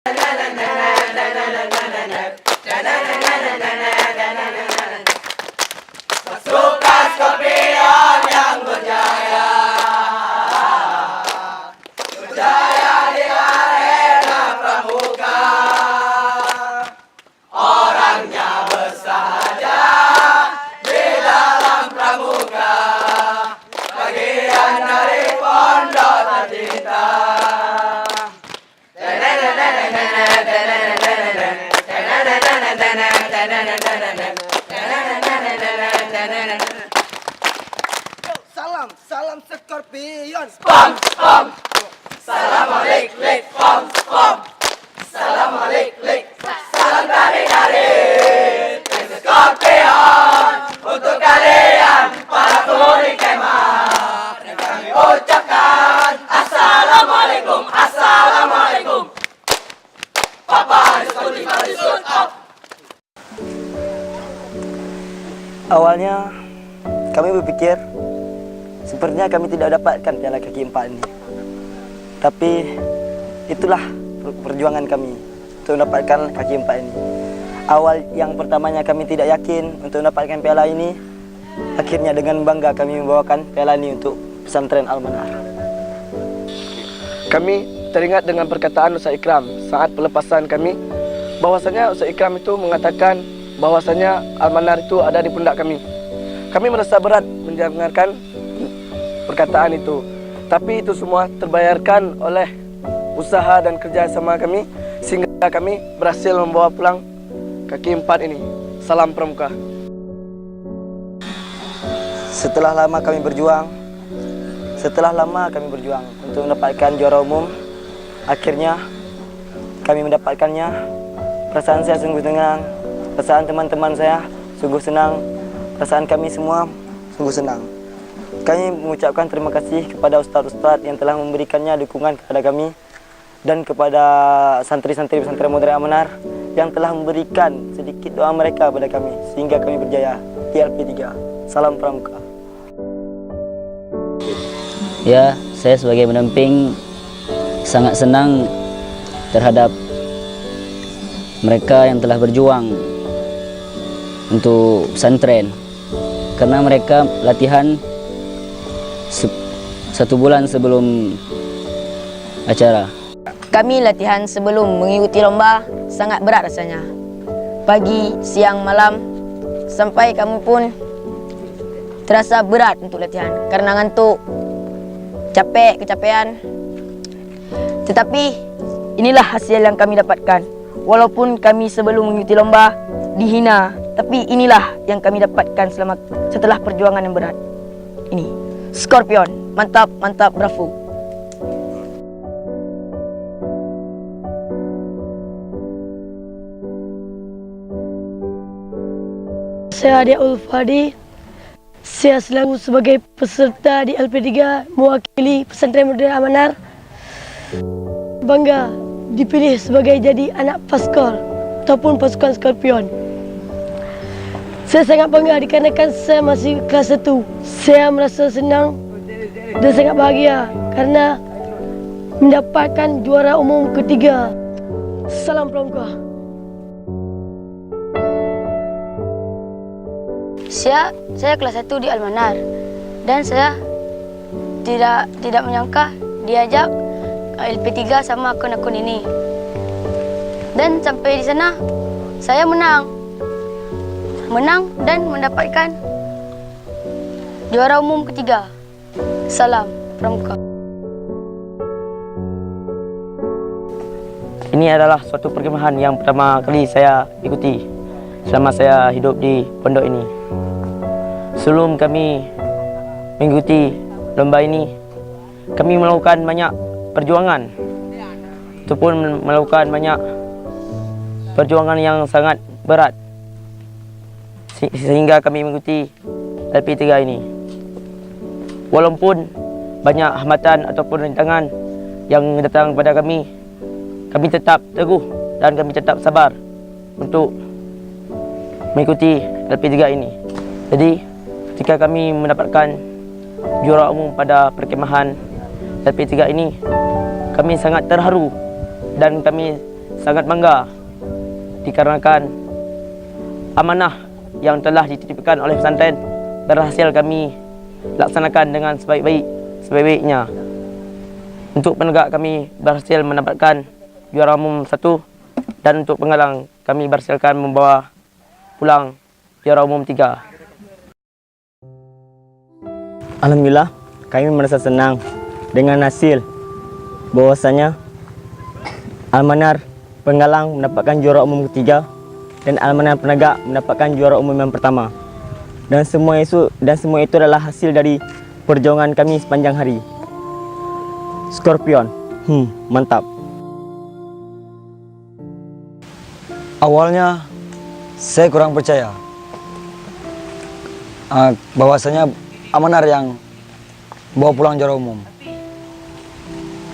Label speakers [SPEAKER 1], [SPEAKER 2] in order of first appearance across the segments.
[SPEAKER 1] Pasukan Scorpion yang berjaya, berjaya di arena pramuka. Orangnya bersahaja di dalam pramuka, bagian dari pondok tercinta.
[SPEAKER 2] Salam Scorpion.
[SPEAKER 1] Spam, spam. Salam alik, lik, spam, spam. Salam alik, lik. Salam dari tim Scorpion untuk kalian para penghuni kemah. Dan kami ucapkan Assalamualaikum, Assalamualaikum. Papa diskusi partisut up.
[SPEAKER 2] Awalnya kami berpikir sepertinya kami tidak dapatkan piala kaki 4 ini. Tapi itulah perjuangan kami untuk mendapatkan kaki 4 ini. Awal yang pertamanya kami tidak yakin untuk mendapatkan piala ini. Akhirnya dengan bangga kami membawakan piala ini untuk pesantren Al-Manar.
[SPEAKER 3] Kami teringat dengan perkataan Ustaz Ikram saat pelepasan kami, bahwasanya Ustaz Ikram itu mengatakan bahwasanya Al-Manar itu ada di pundak kami. Kami merasa berat mendengarkan perkataan itu, tapi itu semua terbayarkan oleh usaha dan kerjasama kami sehingga kami berhasil membawa pulang kaki 4 ini. Salam Pramuka.
[SPEAKER 2] Setelah lama kami berjuang untuk mendapatkan juara umum, akhirnya kami mendapatkannya. Perasaan saya sungguh tenang, perasaan teman-teman saya sungguh senang, perasaan kami semua sungguh senang. Kami mengucapkan terima kasih kepada ustaz-ustaz yang telah memberikannya dukungan kepada kami dan kepada santri-santri pesantren Modern Al-Manar yang telah memberikan sedikit doa mereka kepada kami sehingga kami berjaya di LP3. Salam Pramuka.
[SPEAKER 4] Ya, saya sebagai pendamping sangat senang terhadap mereka yang telah berjuang untuk pesantren, karena mereka latihan 1 bulan sebelum acara.
[SPEAKER 5] Kami latihan sebelum mengikuti lomba sangat berat rasanya. Pagi, siang, malam, sampai kami pun terasa berat untuk latihan karena ngantuk, capek, kecapean. Tetapi inilah hasil yang kami dapatkan. Walaupun kami sebelum mengikuti lomba dihina, tapi inilah yang kami dapatkan setelah perjuangan yang berat. Ini Scorpion, mantap, mantap, bravo.
[SPEAKER 6] Saya Adi Ulfadi. Saya selalu sebagai peserta di LP3 mewakili pesantren Modern Al-Manar. Bangga dipilih sebagai jadi anak Paskor ataupun pasukan Scorpion. Saya sangat bangga dikarenakan saya masih kelas 1. Saya merasa senang dan sangat bahagia karena mendapatkan juara umum ketiga. Salam Pramuka.
[SPEAKER 5] Saya kelas 1 di Al-Manar dan saya tidak menyangka diajak LP3 sama akun-akun ini. Dan sampai di sana saya menang dan mendapatkan juara umum ketiga. Salam Pramuka.
[SPEAKER 2] Ini adalah suatu perkemahan yang pertama kali saya ikuti selama saya hidup di pondok ini. Sebelum kami mengikuti lomba ini, kami melakukan banyak perjuangan ataupun melakukan banyak perjuangan yang sangat berat sehingga kami mengikuti LP3 ini. Walaupun banyak hambatan ataupun rintangan yang datang kepada kami tetap teguh dan kami tetap sabar untuk mengikuti LP3 ini. Jadi ketika kami mendapatkan juara umum pada perkemahan LP3 ini, kami sangat terharu dan kami
[SPEAKER 7] sangat bangga dikarenakan amanah yang telah dititipkan oleh pesantren berhasil kami laksanakan dengan sebaik-baiknya. Untuk penegak kami berhasil mendapatkan juara umum 1 dan untuk penggalang kami berhasilkan membawa pulang juara umum 3.
[SPEAKER 2] Alhamdulillah, kami merasa senang dengan hasil bahwasanya Almanar penggalang mendapatkan juara umum ketiga dan Almanar penegak mendapatkan juara umum yang pertama. Dan semua itu adalah hasil dari perjuangan kami sepanjang hari. Scorpion, mantap.
[SPEAKER 8] Awalnya saya kurang percaya bahwasanya Almanar yang bawa pulang juara umum,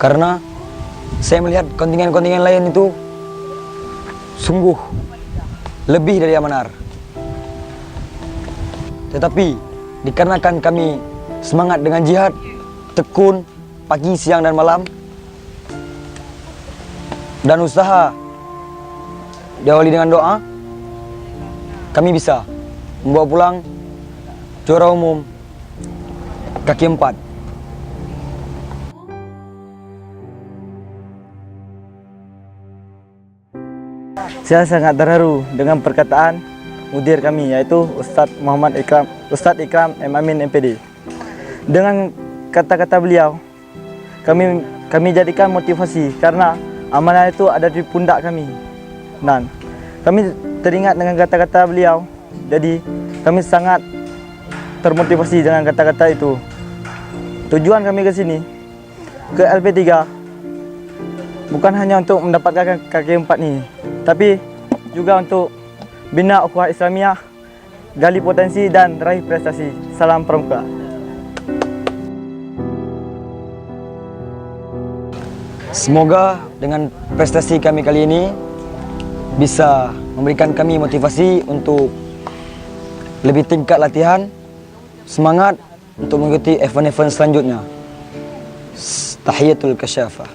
[SPEAKER 8] karena saya melihat kontingen-kontingen lain itu sungguh lebih dari Almanar. Tetapi dikarenakan kami semangat dengan jihad, tekun pagi, siang dan malam, dan usaha diawali dengan doa, kami bisa membawa pulang juara umum kaki 4.
[SPEAKER 2] Saya sangat terharu dengan perkataan mudir kami, yaitu Ustadz Ikram M. Amin MPD. Dengan kata-kata beliau, kami jadikan motivasi karena amanah itu ada di pundak kami. Dan kami teringat dengan kata-kata beliau, jadi kami sangat termotivasi dengan kata-kata itu. Tujuan kami ke sini, ke LP3, bukan hanya untuk mendapatkan kaki 4 ini, tapi juga untuk bina ukhuwah Islamiyah, gali potensi dan raih prestasi. Salam Pramuka.
[SPEAKER 8] Semoga dengan prestasi kami kali ini bisa memberikan kami motivasi untuk lebih tingkat latihan, semangat untuk mengikuti event-event selanjutnya. Tahiyatul Kasyafah.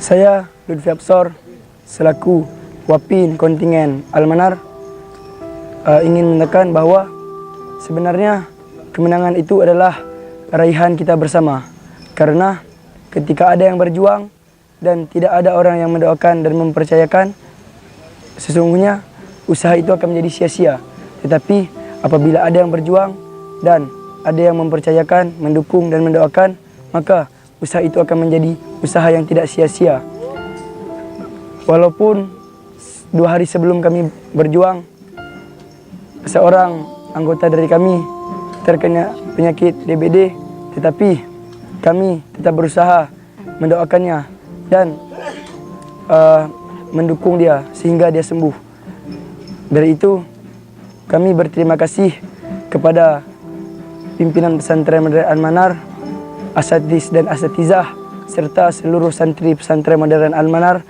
[SPEAKER 3] Saya Lutfi Absor selaku Wapin kontingen Almanar ingin menekan bahawa sebenarnya kemenangan itu adalah raihan kita bersama. Karena ketika ada yang berjuang dan tidak ada orang yang mendoakan dan mempercayakan, sesungguhnya usaha itu akan menjadi sia-sia. Tetapi apabila ada yang berjuang dan ada yang mempercayakan, mendukung dan mendoakan, maka usaha itu akan menjadi usaha yang tidak sia-sia. Walaupun 2 hari sebelum kami berjuang, seorang anggota dari kami terkena penyakit DBD, tetapi kami tetap berusaha mendoakannya dan mendukung dia sehingga dia sembuh. Dari itu, kami berterima kasih kepada pimpinan pesantren Modern Almanar, asatiz dan asatizah, serta seluruh santri pesantren Modern Almanar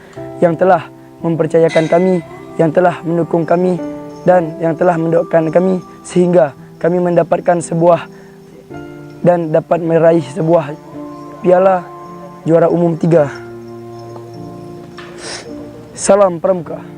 [SPEAKER 3] yang telah mempercayakan kami, yang telah mendukung kami dan yang telah mendoakan kami sehingga kami mendapatkan sebuah dan dapat meraih sebuah piala juara umum 3. Salam Pramuka.